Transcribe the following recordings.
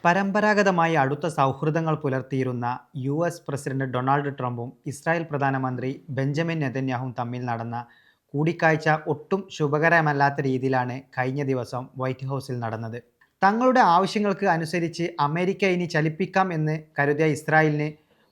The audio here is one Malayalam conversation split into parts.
പരമ്പരാഗതമായി അടുത്ത സൗഹൃദങ്ങൾ പുലർത്തിയിരുന്ന US പ്രസിഡന്റ് ഡൊണാൾഡ് ട്രംപും ഇസ്രായേൽ പ്രധാനമന്ത്രി ബെഞ്ചമിൻ നെതന്യാഹുവും തമ്മിൽ നടന്ന കൂടിക്കാഴ്ച ഒട്ടും ശുഭകരമല്ലാത്ത രീതിയിലാണ് കഴിഞ്ഞ ദിവസം വൈറ്റ് ഹൗസിൽ നടന്നത്. തങ്ങളുടെ ആവശ്യങ്ങൾക്ക് അനുസരിച്ച് അമേരിക്ക ഇനി ചലിപ്പിക്കാം എന്ന് കരുതിയ ഇസ്രായേലിന്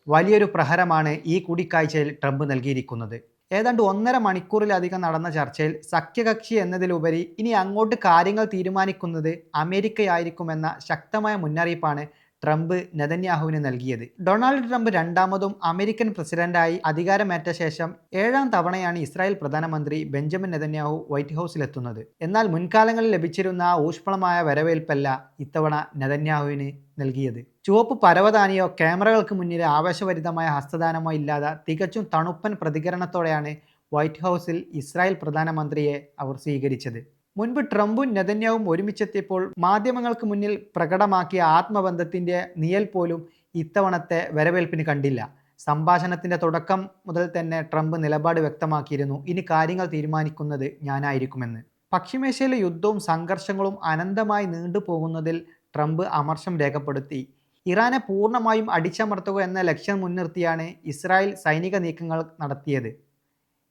വലിയൊരു പ്രഹരമാണ് ഈ കൂടിക്കാഴ്ചയിൽ ട്രംപ് നൽകിയിരിക്കുന്നത്. ഏതാണ്ട് 1.5 മണിക്കൂറിലധികം നടന്ന ചർച്ചയിൽ സഖ്യകക്ഷി എന്നതിലുപരി ഇനി അങ്ങോട്ട് കാര്യങ്ങൾ തീരുമാനിക്കുന്നത് അമേരിക്കയായിരിക്കുമെന്ന ശക്തമായ മുന്നറിയിപ്പാണ് ട്രംപ് നെതന്യാഹുവിന് നൽകിയത്. ഡൊണാൾഡ് ട്രംപ് രണ്ടാമതും അമേരിക്കൻ പ്രസിഡന്റായി അധികാരമേറ്റ ശേഷം 7ാം തവണയാണ് ഇസ്രായേൽ പ്രധാനമന്ത്രി ബെഞ്ചമിൻ നെതന്യാഹു വൈറ്റ് ഹൗസിലെത്തുന്നത്. എന്നാൽ മുൻകാലങ്ങളിൽ ലഭിച്ചിരുന്ന ആ ഊഷ്മളമായ വരവേൽപ്പല്ല ഇത്തവണ നെതന്യാഹുവിന് നൽകിയത്. ചുവപ്പ് പരവതാനിയോ ക്യാമറകൾക്ക് മുന്നിൽ ആവേശഭരിതമായ ഹസ്തദാനമോ ഇല്ലാതെ തികച്ചും തണുപ്പൻ പ്രതികരണത്തോടെയാണ് വൈറ്റ് ഹൗസിൽ ഇസ്രായേൽ പ്രധാനമന്ത്രിയെ അവർ സ്വീകരിച്ചത്. മുൻപ് ട്രംപും നെതന്യാഹുവും ഒരുമിച്ചെത്തിയപ്പോൾ മാധ്യമങ്ങൾക്ക് മുന്നിൽ പ്രകടമാക്കിയ ആത്മബന്ധത്തിൻ്റെ നിഴൽ പോലും ഇത്തവണത്തെ വരവേൽപ്പിന് കണ്ടില്ല. സംഭാഷണത്തിൻ്റെ തുടക്കം മുതൽ തന്നെ ട്രംപ് നിലപാട് വ്യക്തമാക്കിയിരുന്നു, ഇനി കാര്യങ്ങൾ തീരുമാനിക്കുന്നത് ഞാനായിരിക്കുമെന്ന്. പശ്ചിമേഷ്യയിലെ യുദ്ധവും സംഘർഷങ്ങളും അനന്തമായി നീണ്ടുപോകുന്നതിൽ ട്രംപ് അമർഷം രേഖപ്പെടുത്തി. ഇറാനെ പൂർണ്ണമായും അടിച്ചമർത്തുക എന്ന ലക്ഷ്യം മുൻനിർത്തിയാണ് ഇസ്രായേൽ സൈനിക നീക്കങ്ങൾ നടത്തിയത്.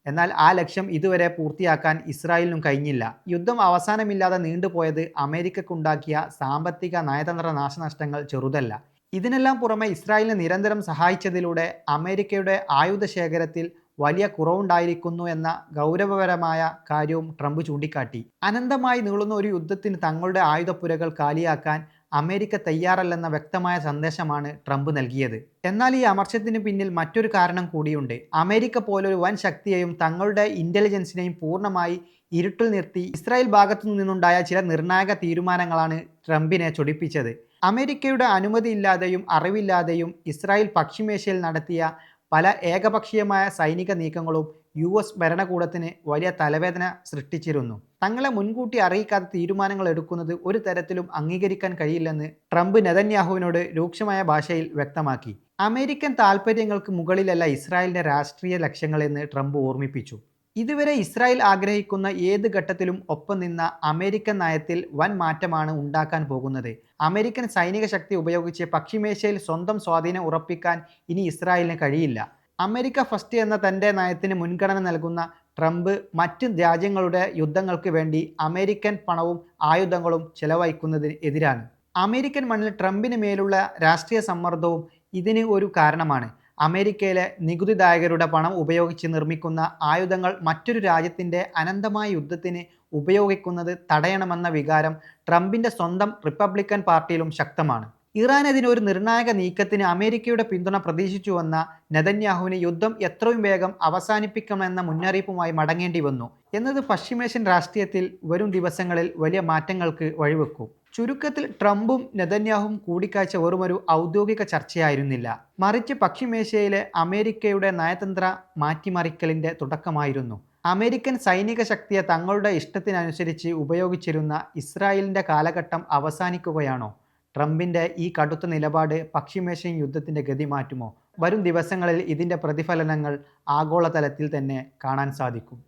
എന്നാൽ ആ ലക്ഷ്യം ഇതുവരെ പൂർത്തിയാക്കാൻ ഇസ്രായേലിനും കഴിഞ്ഞില്ല. യുദ്ധം അവസാനമില്ലാതെ നീണ്ടുപോയത് അമേരിക്കക്കുണ്ടാക്കിയ സാമ്പത്തിക നയതന്ത്ര നാശനഷ്ടങ്ങൾ ചെറുതല്ല. ഇതിനെല്ലാം പുറമെ ഇസ്രായേലിനെ നിരന്തരം സഹായിച്ചതിലൂടെ അമേരിക്കയുടെ ആയുധ ശേഖരത്തിൽ വലിയ കുറവുണ്ടായിരിക്കുന്നു എന്ന ഗൗരവപരമായ കാര്യവും ട്രംപ് ചൂണ്ടിക്കാട്ടി. അനന്തമായി നീളുന്ന ഒരു യുദ്ധത്തിന് തങ്ങളുടെ ആയുധപ്പുരകൾ കാലിയാക്കാൻ അമേരിക്ക തയ്യാറല്ലെന്ന വ്യക്തമായ സന്ദേശമാണ് ട്രംപ് നൽകിയത്. എന്നാൽ ഈ അമർഷത്തിന് പിന്നിൽ മറ്റൊരു കാരണം കൂടിയുണ്ട്. അമേരിക്ക പോലൊരു വൻ ശക്തിയെയും തങ്ങളുടെ ഇന്റലിജൻസിനെയും പൂർണ്ണമായി ഇരുട്ടിൽ നിർത്തി ഇസ്രായേൽ ഭാഗത്തു നിന്നുണ്ടായ ചില നിർണായക തീരുമാനങ്ങളാണ് ട്രംപിനെ ചൊടിപ്പിച്ചത്. അമേരിക്കയുടെ അനുമതിയില്ലാതെയും അറിവില്ലാതെയും ഇസ്രായേൽ പശ്ചിമേഷ്യയിൽ നടത്തിയ പല ഏകപക്ഷീയമായ സൈനിക നീക്കങ്ങളും US ഭരണകൂടത്തിന് വലിയ തലവേദന സൃഷ്ടിച്ചിരുന്നു. തങ്ങളെ മുൻകൂട്ടി അറിയിക്കാത്ത തീരുമാനങ്ങൾ എടുക്കുന്നത് ഒരു തരത്തിലും അംഗീകരിക്കാൻ കഴിയില്ലെന്ന് ട്രംപ് നെതന്യാഹുവിനോട് രൂക്ഷമായ ഭാഷയിൽ വ്യക്തമാക്കി. അമേരിക്കൻ താൽപ്പര്യങ്ങൾക്ക് മുകളിലല്ല ഇസ്രായേലിന്റെ രാഷ്ട്രീയ ലക്ഷ്യങ്ങളെന്ന് ട്രംപ് ഓർമ്മിപ്പിച്ചു. ഇതുവരെ ഇസ്രായേൽ ആഗ്രഹിക്കുന്ന ഏത് ഘട്ടത്തിലും ഒപ്പം നിന്ന അമേരിക്കൻ നയത്തിൽ വൻ മാറ്റമാണ് ഉണ്ടാക്കാൻ പോകുന്നത്. അമേരിക്കൻ സൈനിക ശക്തി ഉപയോഗിച്ച് പശ്ചിമേഷ്യയിൽ സ്വന്തം സ്വാധീനം ഉറപ്പിക്കാൻ ഇനി ഇസ്രായേലിന് കഴിയില്ല. അമേരിക്ക ഫസ്റ്റ് എന്ന തൻ്റെ നയത്തിന് മുൻഗണന നൽകുന്ന ട്രംപ് മറ്റ് രാജ്യങ്ങളുടെ യുദ്ധങ്ങൾക്ക് വേണ്ടി അമേരിക്കൻ പണവും ആയുധങ്ങളും ചെലവഴിക്കുന്നതിന് എതിരാണ്. അമേരിക്കൻ മണ്ണിൽ ട്രംപിന് മേലുള്ള രാഷ്ട്രീയ സമ്മർദ്ദവും ഇതിന് ഒരു കാരണമാണ്. അമേരിക്കയിലെ നികുതിദായകരുടെ പണം ഉപയോഗിച്ച് നിർമ്മിക്കുന്ന ആയുധങ്ങൾ മറ്റൊരു രാജ്യത്തിൻ്റെ അനന്തമായ യുദ്ധത്തിന് ഉപയോഗിക്കുന്നത് തടയണമെന്ന വികാരം ട്രംപിൻ്റെ സ്വന്തം റിപ്പബ്ലിക്കൻ പാർട്ടിയിലും ശക്തമാണ്. ഇറാനെതിരെ ഒരു നിർണായക നീക്കത്തിന് അമേരിക്കയുടെ പിന്തുണ പ്രതീക്ഷിച്ചുവന്ന നെതന്യാഹുവിന് യുദ്ധം എത്രയും വേഗം അവസാനിപ്പിക്കണമെന്ന മുന്നറിയിപ്പുമായി മടങ്ങേണ്ടി വന്നു എന്നത് പശ്ചിമേഷ്യൻ രാഷ്ട്രീയത്തിൽ വരും ദിവസങ്ങളിൽ വലിയ മാറ്റങ്ങൾക്ക് വഴിവെക്കും. ചുരുക്കത്തിൽ ട്രംപും നെതന്യാഹുവും കൂടിക്കാഴ്ച വെറുമൊരു ഔദ്യോഗിക ചർച്ചയായിരുന്നില്ല, മറിച്ച് പശ്ചിമേഷ്യയിലെ അമേരിക്കയുടെ നയതന്ത്ര മാറ്റിമറിക്കലിൻ്റെ തുടക്കമായിരുന്നു. അമേരിക്കൻ സൈനിക ശക്തിയെ തങ്ങളുടെ ഇഷ്ടത്തിനനുസരിച്ച് ഉപയോഗിച്ചിരുന്ന ഇസ്രായേലിൻ്റെ കാലഘട്ടം അവസാനിക്കുകയാണോ? ട്രംപിൻ്റെ ഈ കടുത്ത നിലപാട് പശ്ചിമേഷ്യൻ യുദ്ധത്തിൻ്റെ ഗതി മാറ്റുമോ? വരും ദിവസങ്ങളിൽ ഇതിൻ്റെ പ്രതിഫലനങ്ങൾ ആഗോളതലത്തിൽ തന്നെ കാണാൻ സാധിക്കും.